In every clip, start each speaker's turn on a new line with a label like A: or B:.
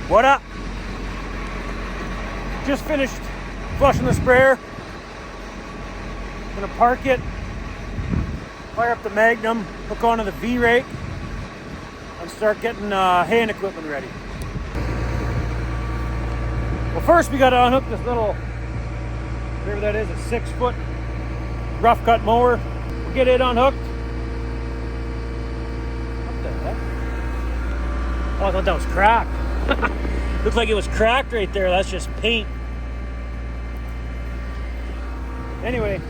A: What up? Just finished flushing the sprayer. Gonna park it, fire up the Magnum, hook onto the V-rake, and start getting haying equipment ready. Well, first we gotta unhook this little, whatever that is, a 6-foot rough cut mower. We'll get it unhooked. What the heck? Oh, I thought that was cracked. Looked like it was cracked right there. That's just paint. Anyway,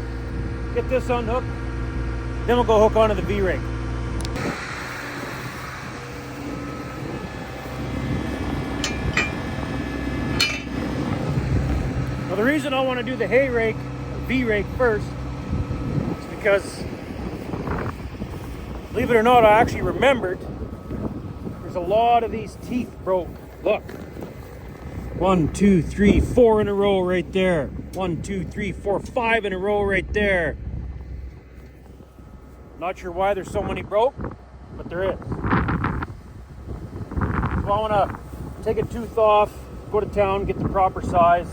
A: get this unhooked, then we'll go hook onto the V-rake. Now the reason I want to do the hay rake, or V-rake first, is because, believe it or not, I actually remembered there's a lot of these teeth broke. Look. 1, 2, 3, 4 in a row right there. 1, 2, 3, 4, 5 in a row right there. Not sure why there's so many broke, but there is. So I want to take a tooth off, go to town, get the proper size,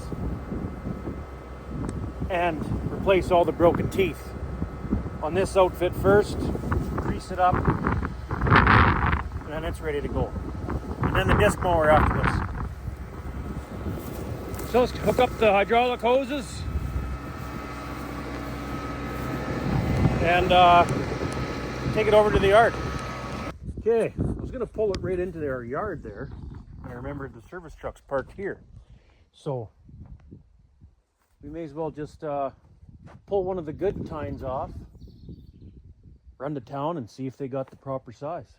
A: and replace all the broken teeth on this outfit first, grease it up, and then it's ready to go. And then the disc mower after this. So let's hook up the hydraulic hoses and take it over to the yard. Okay, I was gonna pull it right into their yard there. I remembered the service truck's parked here. So we may as well just pull one of the good tines off, run to town and see if they got the proper size.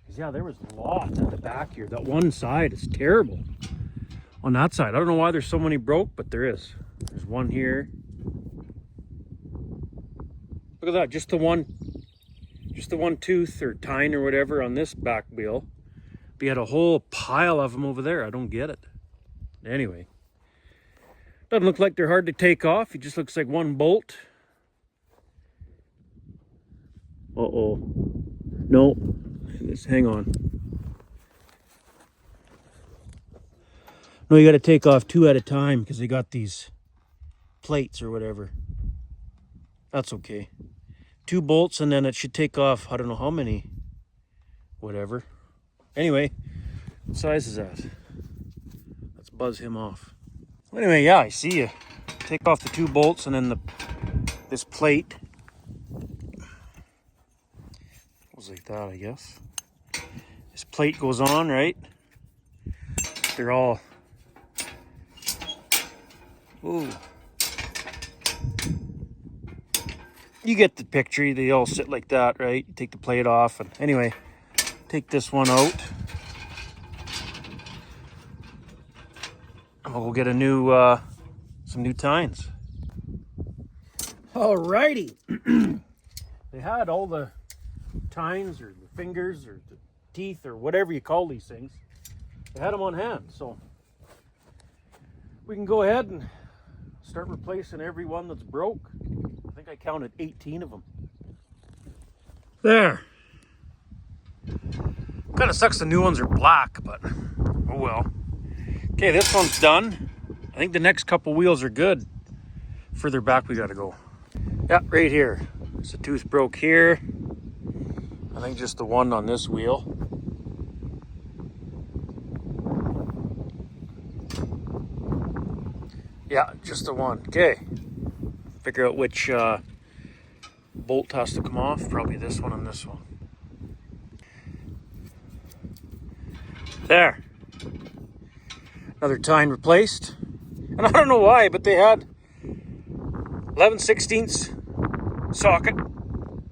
A: Because yeah, there was lots at the back here. That one side is terrible. On that side, I don't know why there's so many broke, but there is. There's one here. Look at that, just the one tooth or tine or whatever on this back wheel. But you had a whole pile of them over there. I don't get it. Anyway, doesn't look like they're hard to take off. It just looks like one bolt. Uh-oh. No, just hang on. No, you got to take off 2 at a time because they got these plates or whatever. That's okay. 2 bolts and then it should take off, I don't know how many, whatever. Anyway, what size is that? Let's buzz him off. Anyway, yeah, I see you. Take off the 2 bolts and then this plate. Goes like that, I guess. This plate goes on, right? They're all... Ooh. You get the picture. They all sit like that, right? You take the plate off, and anyway, take this one out. And we'll go get a new, some new tines. Alrighty. They had all the tines or the fingers or the teeth or whatever you call these things. They had them on hand, so we can go ahead and start replacing every one that's broke. I think I counted 18 of them. There. Kind of sucks the new ones are black, but oh well. Okay, this one's done. I think the next couple wheels are good. Further back we gotta go. Yeah, right here. There's a tooth broke here. I think just the one on this wheel. Yeah, just the one. Okay. Figure out which bolt has to come off. Probably this one and this one. There. Another tine replaced. And I don't know why, but they had 11/16 socket,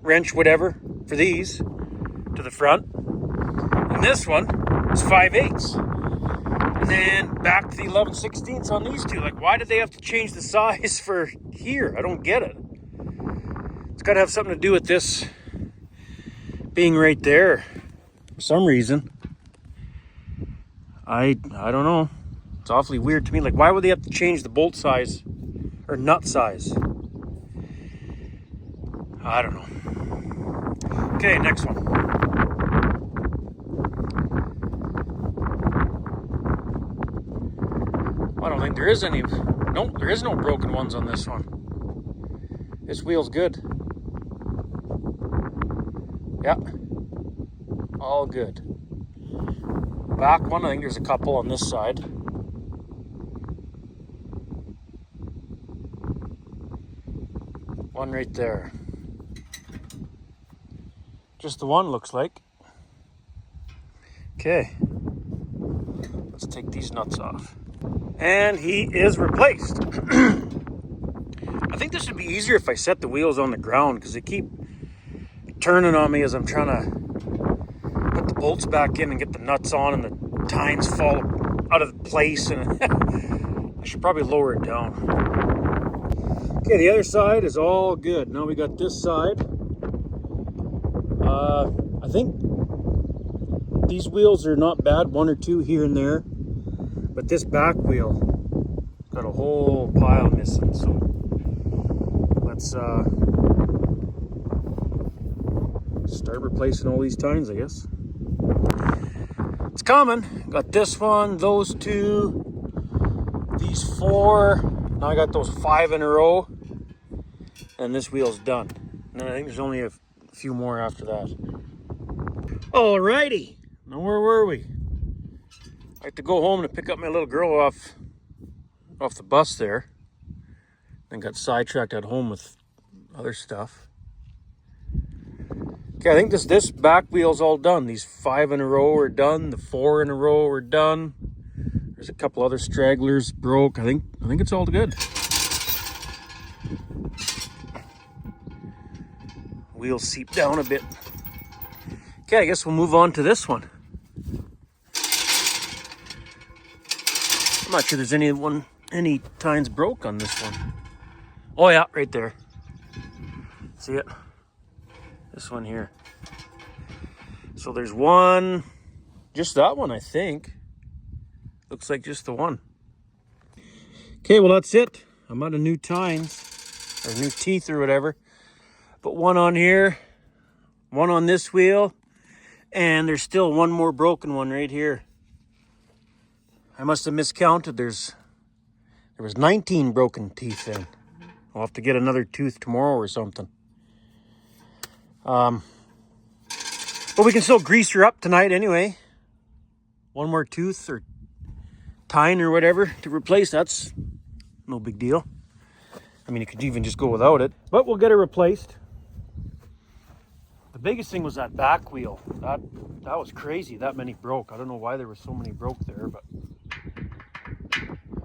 A: wrench, whatever, for these to the front. And this one is 5/8. And then back to the 11/16 on these two. Like, why did they have to change the size for here? I don't get it. It's got to have something to do with this being right there for some reason. I don't know. It's awfully weird to me. Like, why would they have to change the bolt size or nut size? I don't know. Okay, next one. I don't think there is any. Nope, there is no broken ones on this one. This wheel's good. Yeah, all good. Back one, I think there's a couple on this side. One right there. Just the one, looks like. Okay, let's take these nuts off. And he is replaced. I think this would be easier if I set the wheels on the ground because they keep turning on me as I'm trying to put the bolts back in and get the nuts on, and the tines fall out of place, and I should probably lower it down. Okay, the other side is all good. Now we got this side. I think these wheels are not bad, one or two here and there, but this back wheel got a whole pile missing, so let's start replacing all these tines, I guess. It's coming. Got this one, those two, these four. Now I got those 5 in a row, and this wheel's done. And I think there's only a few more after that. Alrighty, now where were we? I have to go home to pick up my little girl off the bus there. Then got sidetracked at home with other stuff. Okay, I think this back wheel's all done. These 5 in a row are done. The 4 in a row are done. There's a couple other stragglers broke. I think it's all good. Wheels seep down a bit. Okay, I guess we'll move on to this one. I'm not sure there's any tines broke on this one. Oh yeah, right there. See it? This one here. So there's one, just that one, I think. Looks like just the one. Okay, well that's it. I'm out of new tines, or new teeth or whatever. Put one on here, one on this wheel, and there's still one more broken one right here. I must have miscounted. There was 19 broken teeth in. I'll have to get another tooth tomorrow or something. But we can still grease her up tonight anyway. One more tooth or tine or whatever to replace. That's no big deal. I mean, you could even just go without it, but we'll get it replaced. The biggest thing was that back wheel. That was crazy. That many broke. I don't know why there were so many broke there, but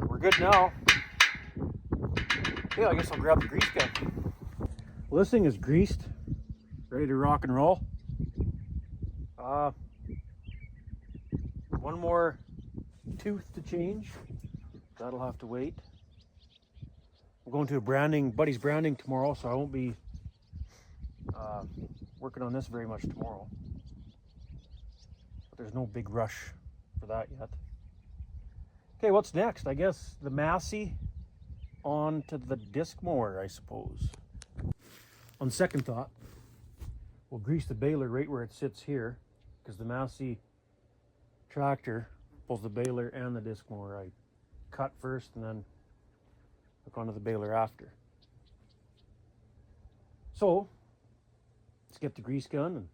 A: we're good now. Yeah, I guess I'll grab the grease gun. Well, this thing is greased, ready to rock and roll. One more tooth to change. That'll have to wait. I'm going to a buddy's branding tomorrow, so I won't be working on this very much tomorrow. But there's no big rush for that yet. Okay, what's next? I guess the Massey onto the disc mower, I suppose. On second thought, we'll grease the baler right where it sits here, because the Massey tractor pulls the baler and the disc mower. I cut first and then hook onto the baler after. So let's get the grease gun and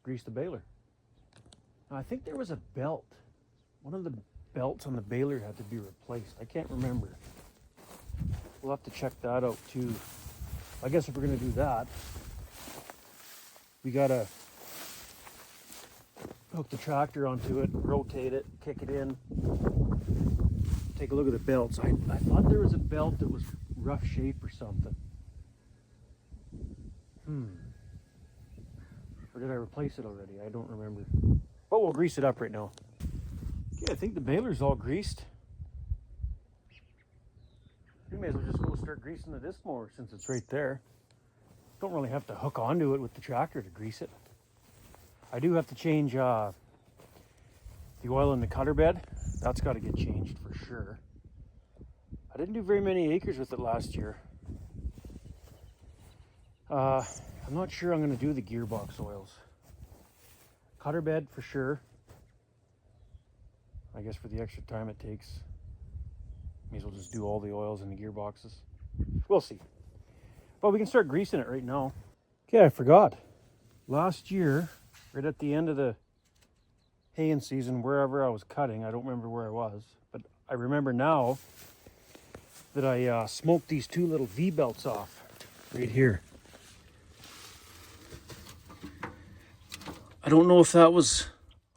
A: grease the baler. Now, I think there was a belt. One of the belts on the baler had to be replaced. I can't remember. We'll have to check that out too. I guess if we're going to do that, we got to hook the tractor onto it, rotate it, kick it in, take a look at the belts. I thought there was a belt that was rough shape or something. Or did I replace it already? I don't remember. But we'll grease it up right now. Okay, I think the baler's all greased. We may as well just go start greasing the disc mower since it's right there. Don't really have to hook onto it with the tractor to grease it. I do have to change the oil in the cutter bed. That's got to get changed for sure. I didn't do very many acres with it last year. I'm not sure I'm going to do the gearbox oils. Cutter bed for sure. I guess for the extra time it takes. May as well just do all the oils in the gearboxes. We'll see. But we can start greasing it right now. Okay, I forgot. Last year, right at the end of the haying season, wherever I was cutting, I don't remember where I was, but I remember now that I smoked these two little V-belts off right here. I don't know if that was,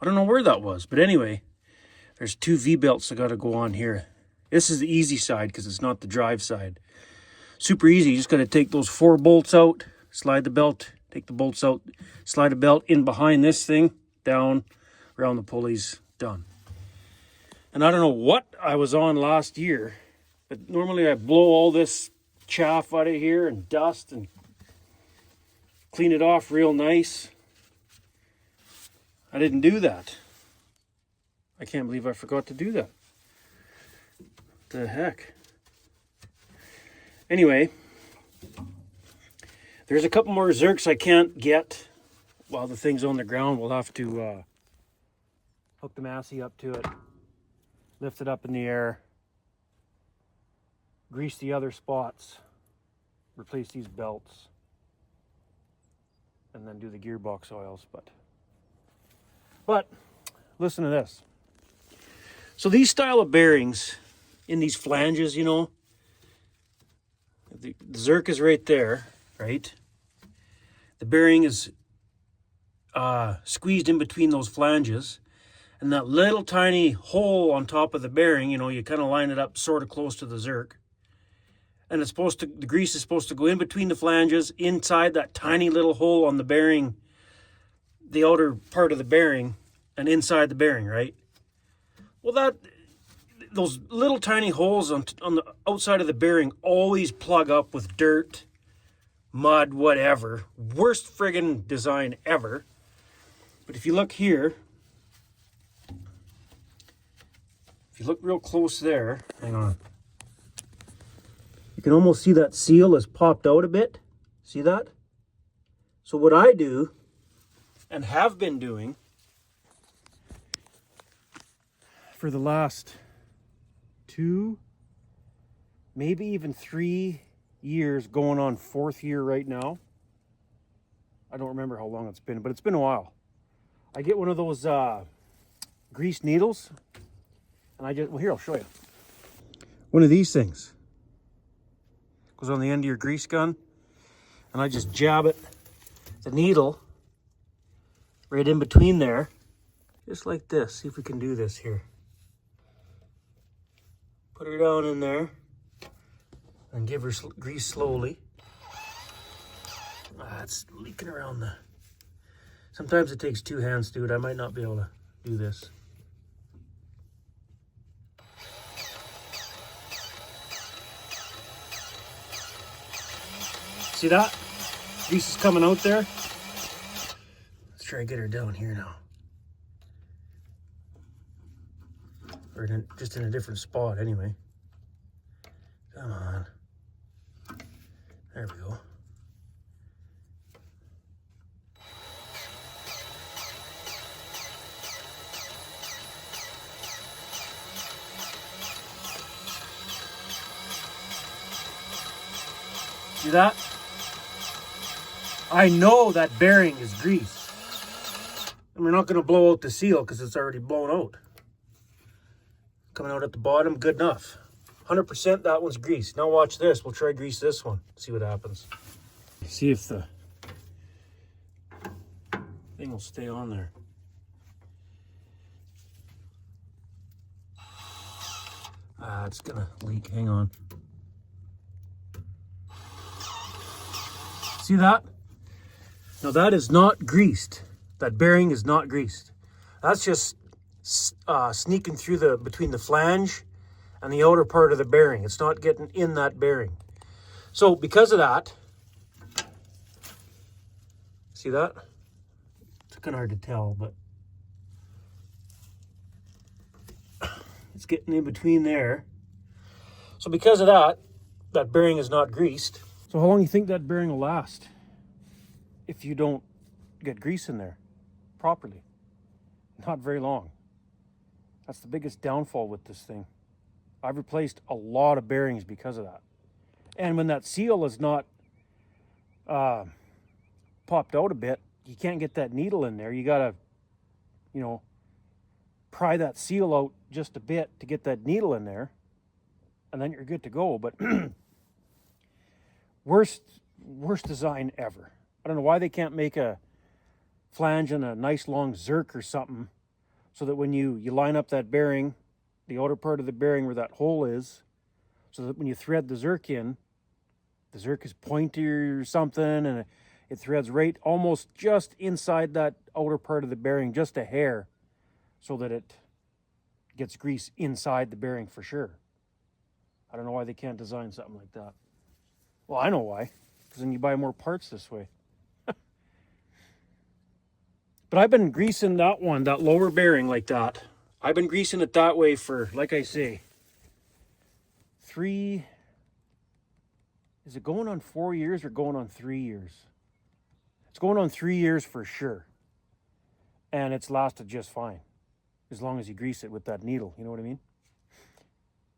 A: I don't know where that was, but anyway, there's two V-belts that got to go on here. This is the easy side because it's not the drive side. Super easy. You just got to take those 4 bolts out, slide the belt, take the bolts out, slide the belt in behind this thing, down, around the pulleys, done. And I don't know what I was on last year, but normally I blow all this chaff out of here and dust and clean it off real nice. I didn't do that. I can't believe I forgot to do that. The heck. Anyway, there's a couple more zerks I can't get while the thing's on the ground. We'll have to hook the Massey up to it, lift it up in the air, grease the other spots, replace these belts, and then do the gearbox oils. But listen to this. So these style of bearings in these flanges, you know, the zerk is right there, right? The bearing is squeezed in between those flanges, and that little tiny hole on top of the bearing, you know, you kind of line it up sort of close to the zerk, and it's supposed to, the grease is supposed to go in between the flanges, inside that tiny little hole on the bearing, the outer part of the bearing, and inside the bearing, right? Well, those little tiny holes on the outside of the bearing always plug up with dirt, mud, whatever. Worst friggin' design ever. But if you look here, if you look real close there, hang on. You can almost see that seal has popped out a bit. See that? So what I do, and have been doing for the last 2, maybe even 3 years, going on 4th year right now. I don't remember how long it's been, but it's been a while. I get one of those grease needles, and well, here, I'll show you. One of these things goes on the end of your grease gun, and I just jab it, the needle, right in between there, just like this. See if we can do this here. Put her down in there and give her grease slowly. It's leaking around the... Sometimes it takes 2 hands to do it. I might not be able to do this. See that? Grease is coming out there. Let's try and get her down here now. Or just in a different spot anyway. Come on. There we go. See that? I know that bearing is greased. And we're not going to blow out the seal because it's already blown out. Coming out at the bottom, good enough. 100% that one's greased. Now watch this. We'll try grease this one. See what happens. See if the thing will stay on there. It's gonna leak. Hang on. See that? Now that is not greased. That bearing is not greased. That's just sneaking through between the flange and the outer part of the bearing. It's not getting in that bearing. So because of that, see that? It's kind of hard to tell, but it's getting in between there. So because of that, that bearing is not greased. So how long do you think that bearing will last if you don't get grease in there properly? Not very long. That's the biggest downfall with this thing. I've replaced a lot of bearings because of that. And when that seal is not popped out a bit, you can't get that needle in there. You gotta, you know, pry that seal out just a bit to get that needle in there, and then you're good to go. But worst design ever. I don't know why they can't make a flange and a nice long zerk or something, so that when you line up that bearing, the outer part of the bearing where that hole is, so that when you thread the zerk in, the zerk is pointy or something, and it threads right almost just inside that outer part of the bearing, just a hair, so that it gets grease inside the bearing for sure. I don't know why they can't design something like that. Well, I know why, because then you buy more parts this way. But I've been greasing that one, that lower bearing like that. I've been greasing it that way for, like I say, is it going on 4 years or going on 3 years? It's going on 3 years for sure. And it's lasted just fine, as long as you grease it with that needle, you know what I mean?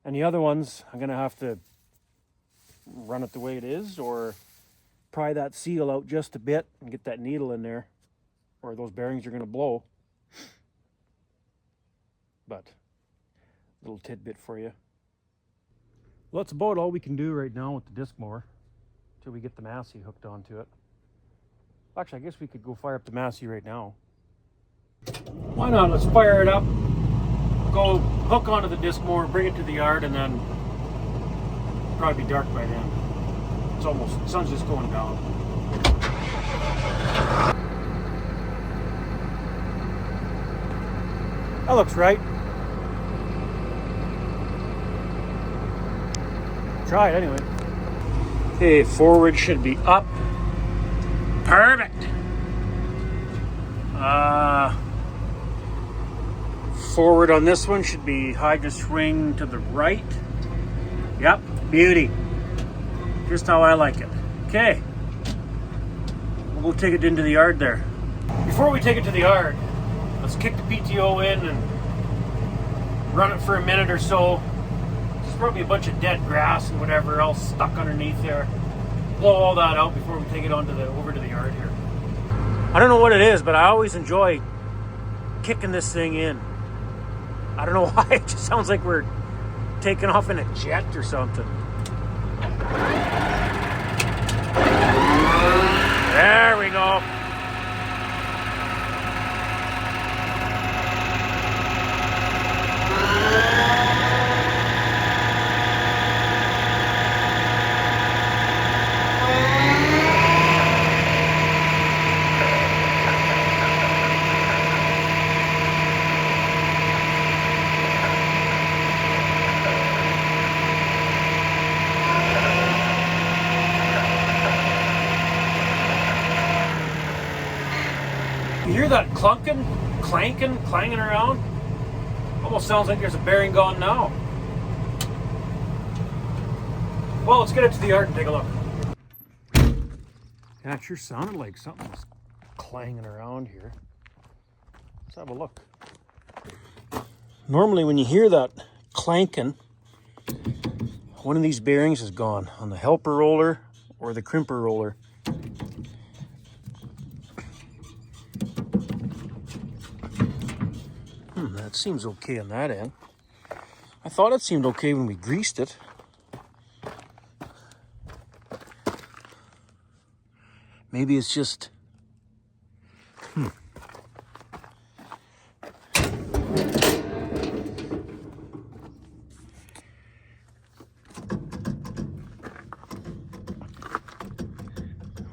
A: And the other ones, I'm gonna have to run it the way it is, or pry that seal out just a bit and get that needle in there, or those bearings are gonna blow. But, little tidbit for you. Well, that's about all we can do right now with the disc mower, until we get the Massey hooked onto it. Actually, I guess we could go fire up the Massey right now. Why not? Let's fire it up, go hook onto the disc mower, bring it to the yard, and then it'll probably be dark by then. It's almost, the sun's just going down. That looks right. Try it anyway. Okay, forward should be up. Perfect. Forward on this one should be hydro swing to the right. Yep, beauty. Just how I like it. Okay, we'll take it into the yard there. Before we take it to the yard, let's kick the PTO in and run it for a minute or so. There's probably a bunch of dead grass and whatever else stuck underneath there. Blow all that out before we take it over to the yard here. I don't know what it is, but I always enjoy kicking this thing in. I don't know why, it just sounds like we're taking off in a jet or something. There we go. You hear that clunking, clanking, clanging around? Almost sounds like there's a bearing gone now. Well, let's get it to the yard and take a look. Yeah, it sure sounded like something was clanging around here. Let's have a look. Normally when you hear that clanking, one of these bearings is gone on the helper roller or the crimper roller. That seems okay on that end. I thought it seemed okay when we greased it. Maybe it's just... Well,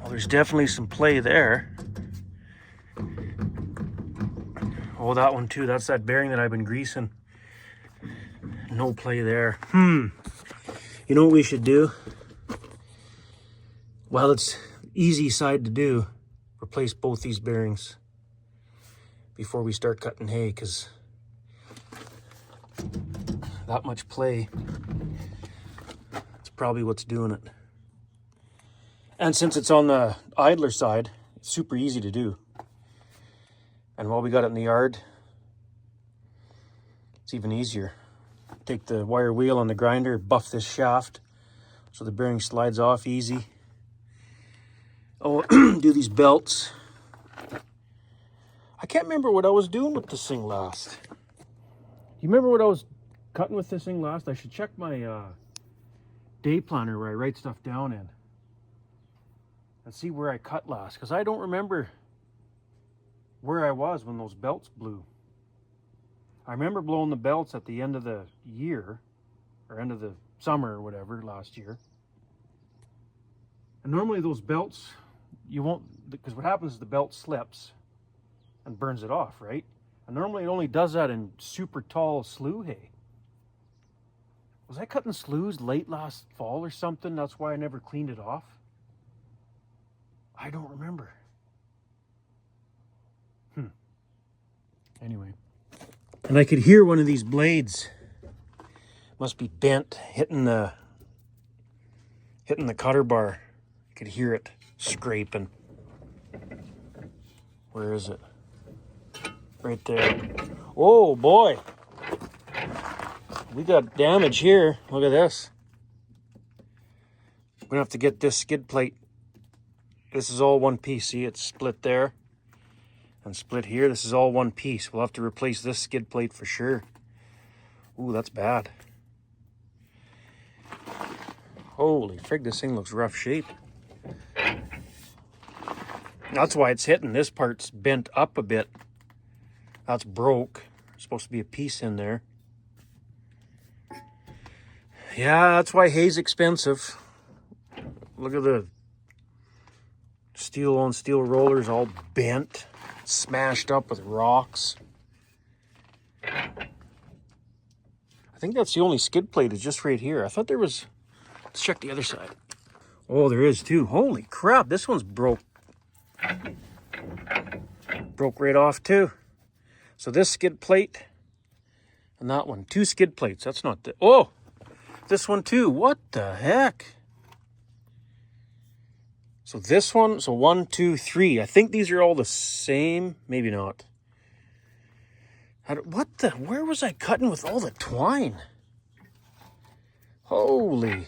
A: there's definitely some play there. Oh, that one too. That's that bearing that I've been greasing. No play there. You know what we should do? Well, it's easy side to do. Replace both these bearings before we start cutting hay, because that much play, that's probably what's doing it. And since it's on the idler side, it's super easy to do. And while we got it in the yard, it's even easier take the wire wheel on the grinder, buff this shaft so the bearing slides off easy. Oh, do these belts. I can't remember what I was doing with this thing last. You remember what I was cutting with this thing last? I should check my day planner where I write stuff down in and see where I cut last, because I don't remember where I was when those belts blew. I remember blowing the belts at the end of the year, or end of the summer or whatever last year. And normally those belts, you won't, because what happens is the belt slips and burns it off, right? And normally it only does that in super tall slough hay. Was I cutting sloughs late last fall or something? That's why I never cleaned it off? I don't remember. Anyway. And I could hear one of these blades. Must be bent, hitting the cutter bar. I could hear it scraping. Where is it? Right there. Oh boy. We got damage here. Look at this. We're gonna have to get this skid plate. This is all one piece. See, it's split there and split here. This is all one piece. We'll have to replace this skid plate for sure. Ooh, that's bad. Holy frig, this thing looks rough shape. That's why it's hitting. This part's bent up a bit. That's broke. There's supposed to be a piece in there. Yeah, that's why hay's expensive. Look at the steel on steel rollers all bent, smashed up with rocks. I think that's the only skid plate is just right here. I thought there was, let's check the other side. Oh, there is too. Holy crap, this one's broke. Broke right off too. So this skid plate and that one, 2 skid plates. That's not the, oh, this one too. What the heck? So this one, so 1, 2, 3. I think these are all the same. Maybe not. What the, where was I cutting with all the twine? Holy.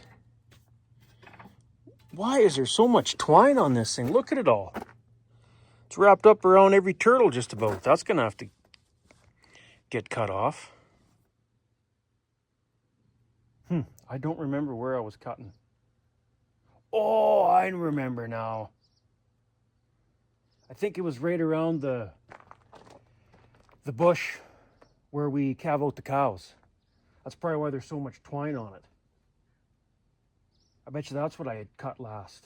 A: Why is there so much twine on this thing? Look at it all. It's wrapped up around every turtle just about. That's going to have to get cut off. I don't remember where I was cutting. Oh, I remember now. I think it was right around the bush where we calve out the cows. That's probably why there's so much twine on it. I bet you that's what I had cut last.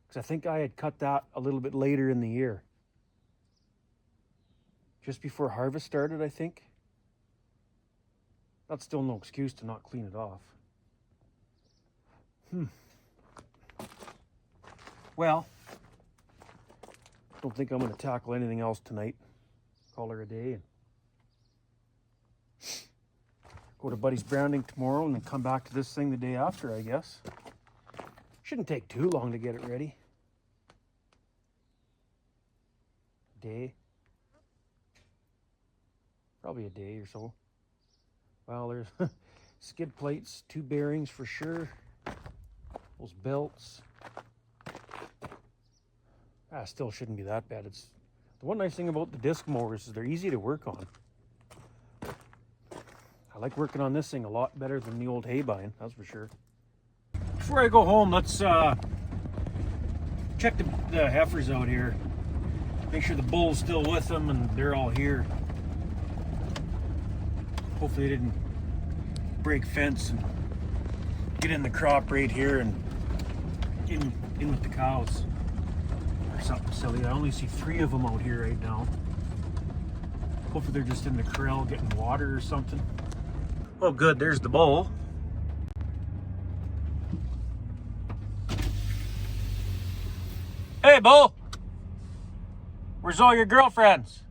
A: Because I think I had cut that a little bit later in the year. Just before harvest started, I think. That's still no excuse to not clean it off. Well, don't think I'm going to tackle anything else tonight. Call her a day and go to Buddy's Branding tomorrow and then come back to this thing the day after, I guess. Shouldn't take too long to get it ready. Day. Probably a day or so. Well, there's skid plates, 2 bearings for sure. Those belts. Still shouldn't be that bad. It's the one nice thing about the disc mowers is they're easy to work on. I like working on this thing a lot better than the old hay bine, that's for sure. Before I go home, let's check the heifers out here. Make sure the bull's still with them and they're all here. Hopefully they didn't break fence and get in the crop right here and in with the cows. Or something silly. I only see 3 of them out here right now. Hopefully they're just in the corral getting water or something. Oh good, there's the bull. Hey bull! Where's all your girlfriends?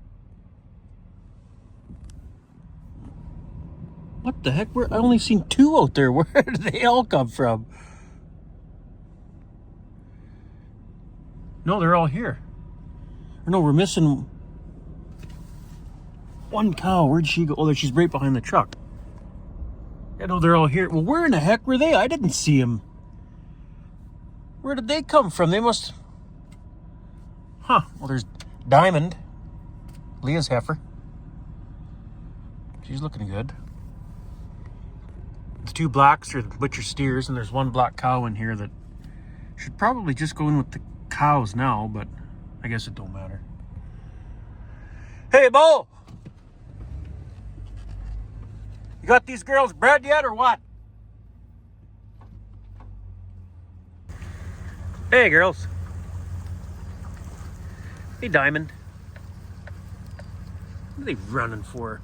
A: What the heck? I only seen 2 out there. Where did they all come from? No, they're all here. Or no, we're missing 1 cow. Where'd she go? Oh, there, she's right behind the truck. I know they're all here. Well, where in the heck were they? I didn't see them. Where did they come from? They must... Huh. Well, there's Diamond. Leah's heifer. She's looking good. The two blacks are the butcher steers, and there's one black cow in here that should probably just go in with the cows now, but I guess it don't matter. Hey, Bo! You got these girls bred yet, or what? Hey, girls. Hey, Diamond. What are they running for?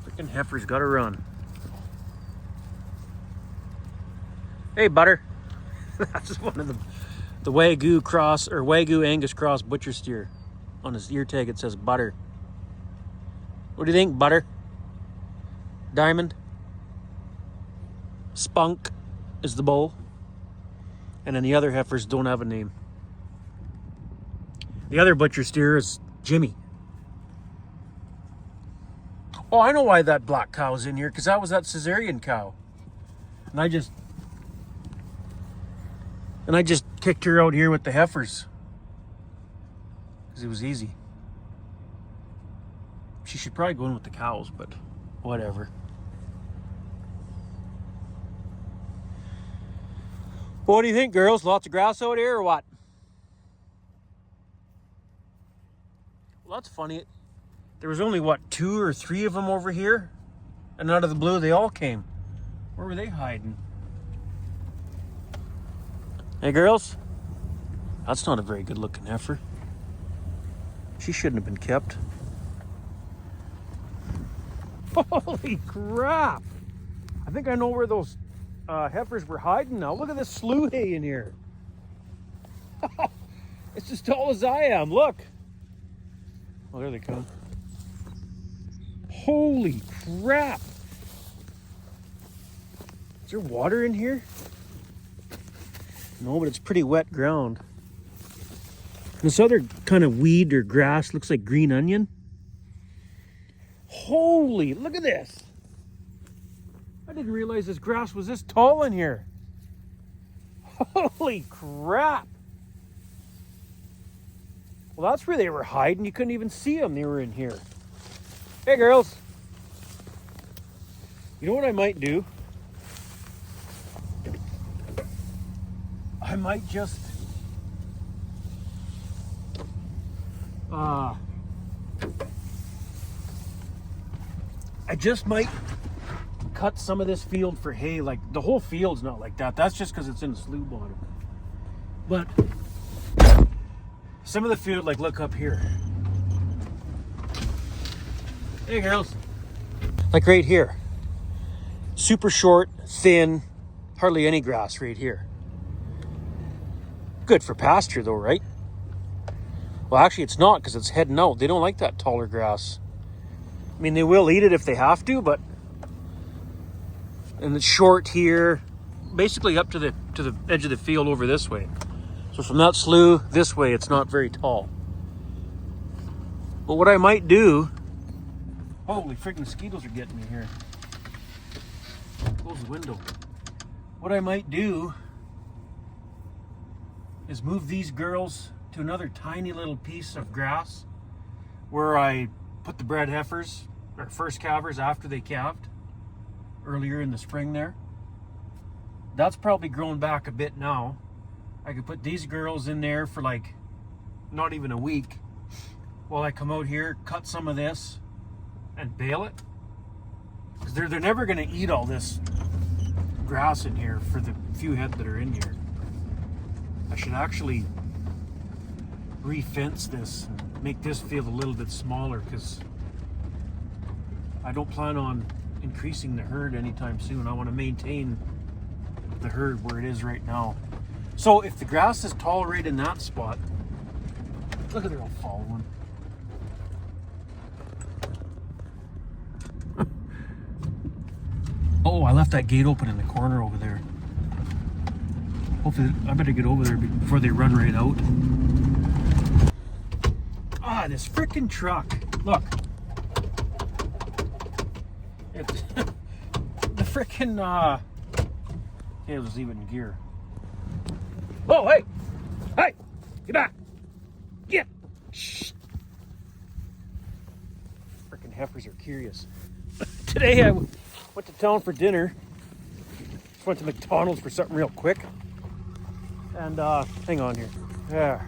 A: Freaking heifer's gotta run. Hey, Butter. That's one of the Wagyu cross, or Wagyu Angus cross butcher steer. On his ear tag it says Butter. What do you think, Butter? Diamond? Spunk is the bull. And then the other heifers don't have a name. The other butcher steer is Jimmy. Oh, I know why that black cow's in here, because that was that cesarean cow. And I just kicked her out here with the heifers. Because it was easy. She should probably go in with the cows, but whatever. What do you think, girls? Lots of grass out here or what? Well, that's funny. There was only, what, 2 or 3 of them over here? And out of the blue, they all came. Where were they hiding? Hey, girls? That's not a very good looking heifer. She shouldn't have been kept. Holy crap! I think I know where those heifers were hiding now. Look at this slew hay in here. It's as tall as I am. Look. Oh, there they come. Holy crap! Is there water in here? No, but it's pretty wet ground. This other kind of weed or grass looks like green onion. Holy, look at this. I didn't realize this grass was this tall in here. Holy crap. Well, that's where they were hiding. You couldn't even see them. They were in here. Hey, girls. You know what I might do? I might just... I just might cut some of this field for hay. Like, the whole field's not like that. That's just because it's in the slough bottom. But some of the field, like, look up here. Hey, girls. Like right here. Super short, thin, hardly any grass right here. Good for pasture though, right? Well, actually it's not, because it's heading out. They don't like that taller grass. I mean, they will eat it if they have to, but... And it's short here, basically up to the edge of the field over this way. So from that slough this way, it's not very tall. But what I might do... Holy freaking mosquitoes are getting me here. Close the window. What I might do is move these girls to another tiny little piece of grass where I put the bred heifers, or first calvers after they calved earlier in the spring there. That's probably grown back a bit now. I could put these girls in there for like not even a week while I come out here, cut some of this and bale it. Because they're never going to eat all this grass in here for the few head that are in here. I should actually re-fence this and make this field a little bit smaller, because I don't plan on increasing the herd anytime soon. I want to maintain the herd where it is right now. So if the grass is tall right in that spot, look at their old following. Oh, I left that gate open in the corner over there. Hopefully, I better get over there before they run right out. Ah, this freaking truck. Look. It, the frickin' okay, let's leave it in gear. Oh, hey! Hey! Get back! Get! Shh! Frickin' heifers are curious. Today I went to town for dinner. Just went to McDonald's for something real quick. And hang on here. Yeah,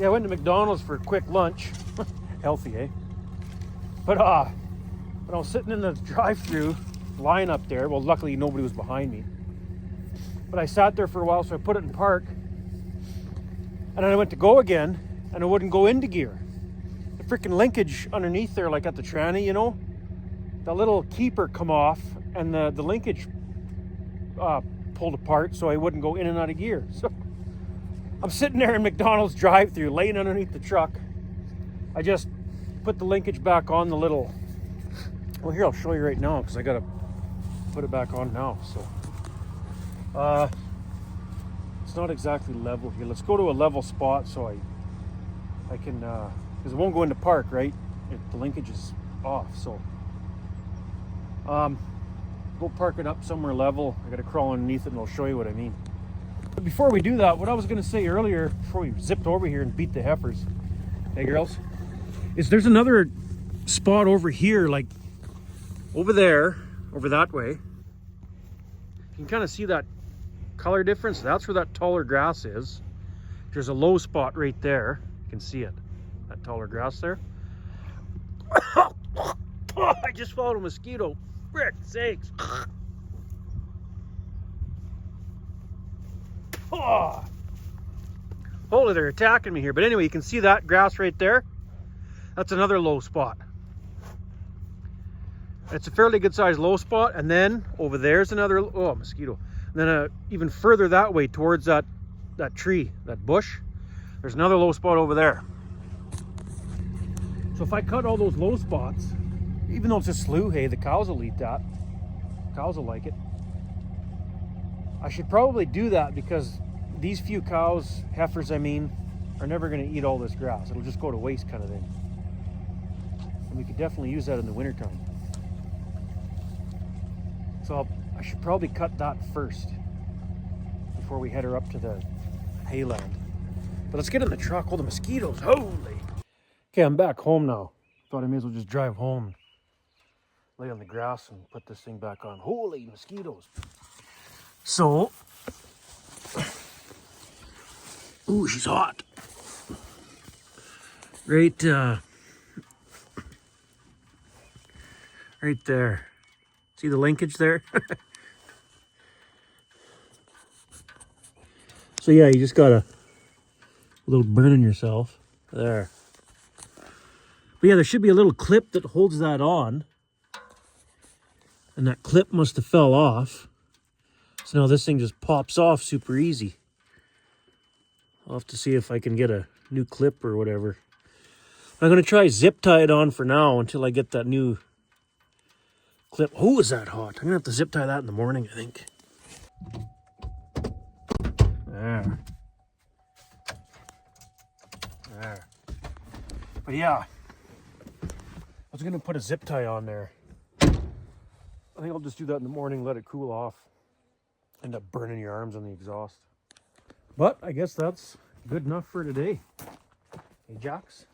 A: I went to McDonald's for a quick lunch. Healthy, eh? But when I was sitting in the drive-thru line up there, well, luckily nobody was behind me. But I sat there for a while, so I put it in park. And then I went to go again, and it wouldn't go into gear. The freaking linkage underneath there, like at the tranny, you know, the little keeper come off, and the linkage pulled apart, so I wouldn't go in and out of gear. So I'm sitting there in McDonald's drive-thru, laying underneath the truck. I just put the linkage back on the little. Well, here, I'll show you right now, because I gotta put it back on now. So it's not exactly level here. Let's go to a level spot so I can, because it won't go into park, right? The linkage is off. So go park it up somewhere level. I gotta crawl underneath it, and I'll show you what I mean. But before we do that, what I was gonna say earlier, before we zipped over here and beat the heifers, hey girls, is there's another spot over here, like over there, over that way. You can kind of see that color difference. That's where that taller grass is. There's a low spot right there. You can see it, that taller grass there. I just followed a mosquito. Frick sakes. Oh. Holy, they're attacking me here. But anyway, you can see that grass right there. That's another low spot. It's a fairly good sized low spot. And then over there's another, oh, mosquito. And then even further that way towards that tree, that bush, there's another low spot over there. So if I cut all those low spots, even though it's a slough hay, the cows will eat that. Cows will like it. I should probably do that, because these few cows, heifers I mean, are never going to eat all this grass. It'll just go to waste kind of thing. And we could definitely use that in the wintertime. So I should probably cut that first before we head her up to the hayland. But let's get in the truck. Oh, the mosquitoes, holy. Okay, I'm back home now. Thought I may as well just drive home, lay on the grass and put this thing back on. Holy mosquitoes. So, ooh, she's hot. Right there. See the linkage there? So yeah, you just got a little burn on yourself. There. But yeah, there should be a little clip that holds that on. And that clip must have fell off. So now this thing just pops off super easy. I'll have to see if I can get a new clip or whatever. I'm going to try zip tie it on for now until I get that new clip. Oh, is that hot? I'm going to have to zip tie that in the morning, I think. There. There. But yeah, I was going to put a zip tie on there. I think I'll just do that in the morning, let it cool off. End up burning your arms on the exhaust. But I guess that's good enough for today. Hey, Jocks.